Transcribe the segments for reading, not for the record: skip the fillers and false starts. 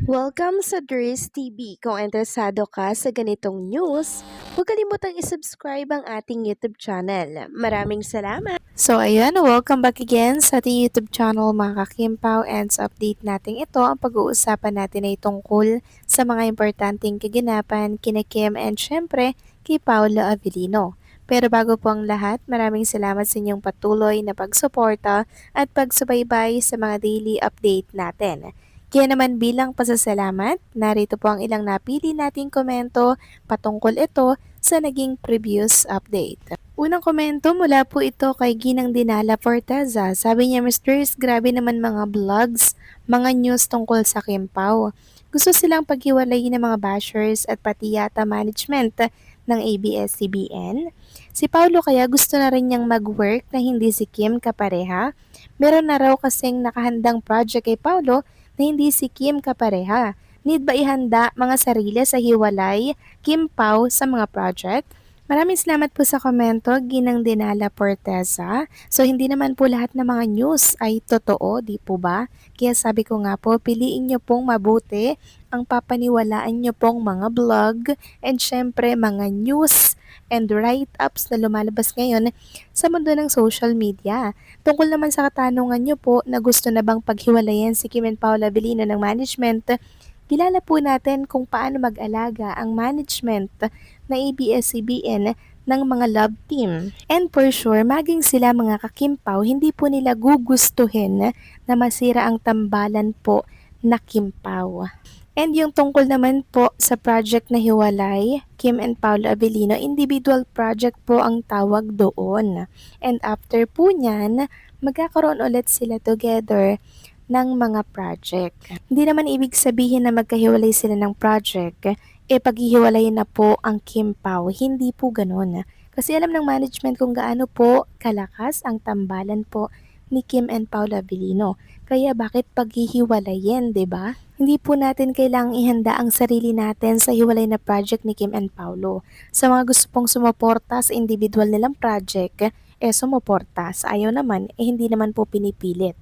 Welcome sa Dries TV. Kung interesado ka sa ganitong news, huwag kalimutang isubscribe ang ating YouTube channel. Maraming salamat! So ayan, welcome back again sa ating YouTube channel mga kakimpaw, and sa update natin ito, ang pag-uusapan natin ay tungkol sa mga importanteng kaganapan kina Kim and syempre kay Paolo Avellino. Pero bago po ang lahat, maraming salamat sa inyong patuloy na pagsuporta at pagsubaybay sa mga daily update natin. Kaya naman bilang pasasalamat, narito po ang ilang napili nating komento patungkol ito sa naging previous update. Unang komento mula po ito kay Ginang Dinala Forteza. Sabi niya, Mr. grabe naman mga vlogs, mga news tungkol sa Kimpaw. Gusto silang paghiwalayin ng mga bashers at pati yata management ng ABS-CBN. Si Paulo kaya gusto na rin niyang mag-work na hindi si Kim kapareha. Meron na raw kasing nakahandang project kay Paulo na hindi si Kim kapareha. Need ba ihanda mga sarili sa hiwalay, Kim Pao sa mga project? Maraming salamat po sa komento, Ginang Dinala Portesa. So hindi naman po lahat ng mga news ay totoo, di po ba? Kaya sabi ko nga po, piliin nyo pong mabuti ang papaniwalaan nyo pong mga blog and syempre mga news and write-ups na lumalabas ngayon sa mundo ng social media. Tungkol naman sa katanungan nyo po na gusto na bang paghiwalayan si Kim and Paula Avellino ng management, kilala po natin kung paano mag-alaga ang management na ABS-CBN ng mga love team. And for sure, maging sila mga kakimpaw, hindi po nila gugustuhin na masira ang tambalan po na Kimpaw. And yung tungkol naman po sa project na hiwalay, Kim and Paolo Avellino, individual project po ang tawag doon. And after po niyan, magkakaroon ulit sila together ng mga project. Hindi naman ibig sabihin na magkahiwalay sila ng project, paghihiwalayin na po ang Kim Pao. Hindi po ganun. Kasi alam ng management kung gaano po kalakas ang tambalan po ni Kim and Paolo Avellino. Kaya bakit paghihiwalayin, 'di ba? Hindi po natin kailangang ihanda ang sarili natin sa hiwalay na project ni Kim and Paolo. Sa mga gusto pong sumuporta sa individual nilang project, sumuporta. Sa ayaw naman, hindi naman po pinipilit.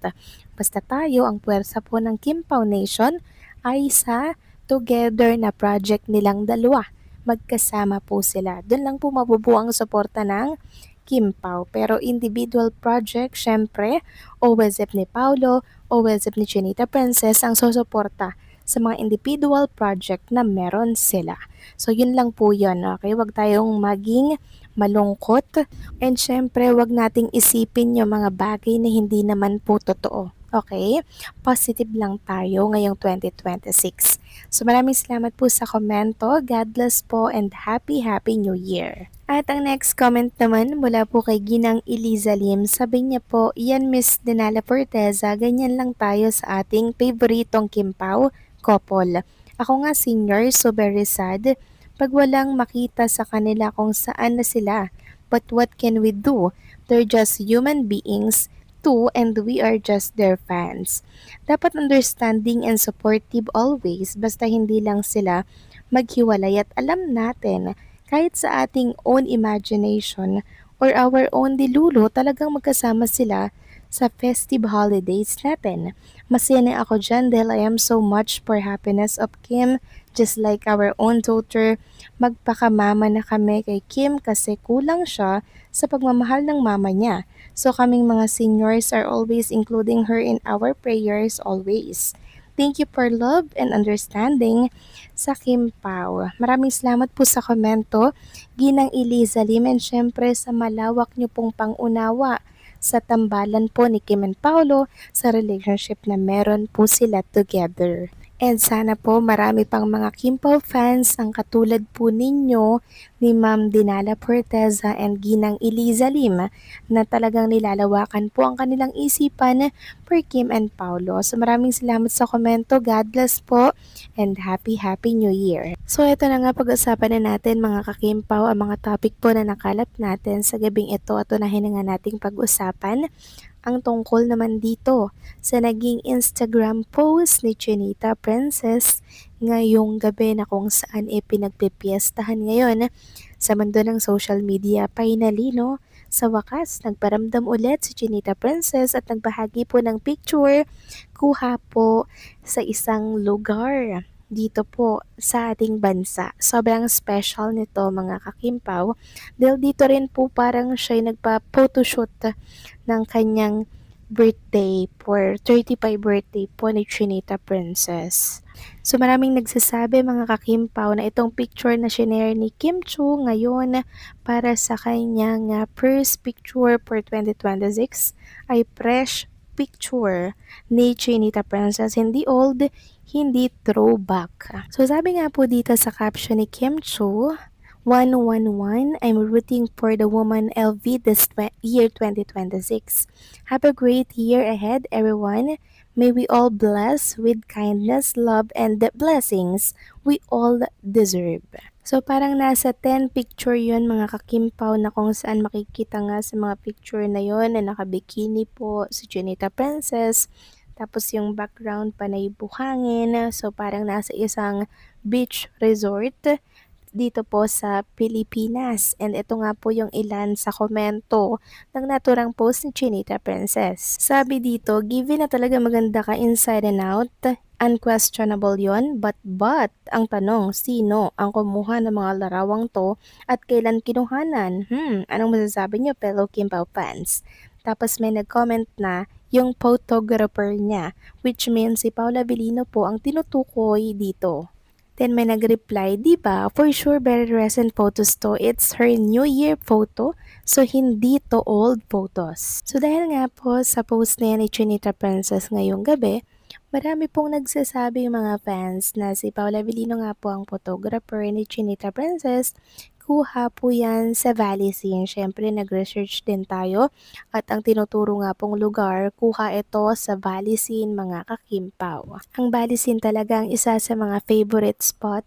Basta tayo, ang puwersa po ng Kim Foundation ay sa together na project nilang dalawa. Magkasama po sila. Doon lang po mabubuo ang suporta ng Kim Pao. Pero individual project, syempre, OWSF ni Paulo, OWSF ni Chinita Princess ang susuporta sa mga individual project na meron sila. So, yun lang po yun. Okay? Huwag tayong maging malungkot. And syempre, huwag nating isipin yung mga bagay na hindi naman po totoo. Okay? Positive lang tayo ngayong 2026. So maraming salamat po sa komento. God bless po and happy New Year. At ang next comment naman mula po kay Ginang Eliza Lim. Sabi niya po, yan Miss Denala Porteza, ganyan lang tayo sa ating favoritong Kimpaw, couple. Ako nga senior, so very sad pag walang makita sa kanila kung saan na sila. But what can we do? They're just human beings too, and we are just their fans. Dapat understanding and supportive always, basta hindi lang sila maghiwalay at alam natin, kahit sa ating own imagination or our own dilulo, talagang magkasama sila sa festive holidays natin. Masaya na ako dyan dahil I am so much for happiness of Kim, just like our own daughter. Magpakamama na kami kay Kim kasi kulang siya sa pagmamahal ng mama niya. So kaming mga seniors are always including her in our prayers always. Thank you for love and understanding sa Kim Pao. Maraming salamat po sa komento, Ginang Eliza Lim, and syempre sa malawak niyo pong pangunawa sa tambalan po ni Kim and Paolo sa relationship na meron po sila together. And sana po marami pang mga Kimpaw fans ang katulad po ninyo ni Ma'am Dinala Porteza and Ginang Eliza Lim na talagang nilalawakan po ang kanilang isipan for Kim and Paolo. So maraming salamat sa komento. God bless po and happy New Year. So ito na nga pag-usapan na natin mga kakimpaw ang mga topic po na nakalap natin sa gabing ito at unahin na nga nating pag-usapan ang tungkol naman dito sa naging Instagram post ni Chinita Princess ngayong gabi na kung saan pinagpipiestahan ngayon sa mundo ng social media. Finally, no, Sa wakas, nagparamdam ulit si Chinita Princess at nagbahagi po ng picture kuha po sa isang lugar dito po sa ating bansa. Sobrang special nito mga kakimpaw dahil dito rin po parang siya nagpa-photoshoot ng kanyang birthday for 35 birthday po ni Chinita Princess. So maraming nagsasabi mga kakimpaw na itong picture na shinare ni Kim Chu ngayon para sa kanyang first picture for 2026 ay fresh picture ni Chinita Princess, hindi old, hindi throwback. So sabi nga po dito sa caption ni Kim Chu, 111, I'm rooting for the woman LV this year 2026. Have a great year ahead, everyone. May we all bless with kindness, love, and the blessings we all deserve. So parang nasa 10 picture yun mga kakimpaw na kung saan makikita nga sa mga picture na yon na nakabikini po si Chinita Princess. Tapos yung background panay buhangin. So parang nasa isang beach resort dito po sa Pilipinas. And ito nga po yung ilan sa komento ng naturang post ni Chinita Princess. Sabi dito, given na talaga maganda ka inside and out, unquestionable yon, but ang tanong, sino ang kumuha ng mga larawang to at kailan kinuhanan? Anong masasabi niyo fellow Kimpaw fans? Tapos may nag-comment na yung photographer niya, which means si Paula Avellino po ang tinutukoy dito. Then may nag-reply, di ba? For sure, very recent photos to. It's her New Year photo, so hindi to old photos. So dahil nga po sa post na yan ni Chinita Princess ngayong gabi, marami pong nagsasabi yung mga fans na si Paula Avellino nga po ang photographer ni Chinita Princess. Kuha po yan sa Valley Scene. Siyempre, nag-research din tayo at ang tinuturo nga pong lugar, kuha ito sa Valley Scene mga kakimpaw. Ang Valley Scene talaga ang isa sa mga favorite spot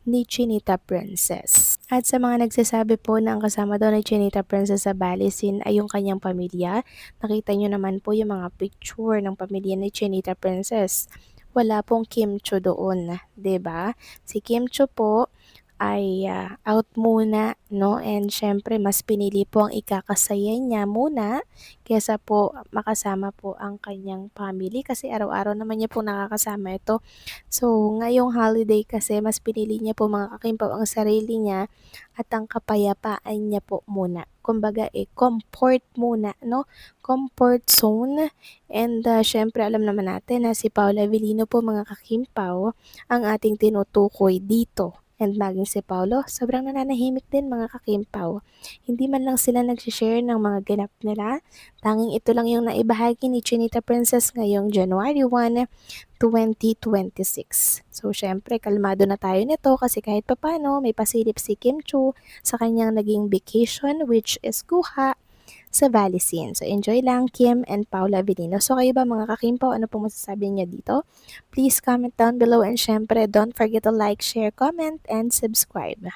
ni Chinita Princess. At sa mga nagsasabi po na ang kasama daw ni Chinita Princess sa Valley Scene ay yung kanyang pamilya, nakita nyo naman po yung mga picture ng pamilya ni Chinita Princess. Wala pong Kim Chu doon, 'di ba? Si Kim Chu po ay out muna, no? And syempre, mas pinili po ang ikakasaya niya muna kesa po makasama po ang kanyang family kasi araw-araw naman niya po nakakasama ito. So, ngayong holiday kasi, mas pinili niya po mga kakimpaw ang sarili niya at ang kapayapaan niya po muna. Kumbaga, comfort muna, no? Comfort zone. And syempre, alam naman natin na si Paula Avellino po mga kakimpaw ang ating tinutukoy dito. And maging si Paulo, sobrang nananahimik din mga kakimpaw. Hindi man lang sila nagsishare ng mga ganap nila. Tanging ito lang yung naibahagi ni Chinita Princess ngayong January 1, 2026. So, syempre, kalmado na tayo nito kasi kahit papano may pasilip si Kim Chu sa kanyang naging vacation which is kuha sa Valley Scene. So, enjoy lang Kim and Paula Avellino. So, kayo ba mga kakimpaw, ano pong masasabi niya dito? Please comment down below and syempre, don't forget to like, share, comment, and subscribe.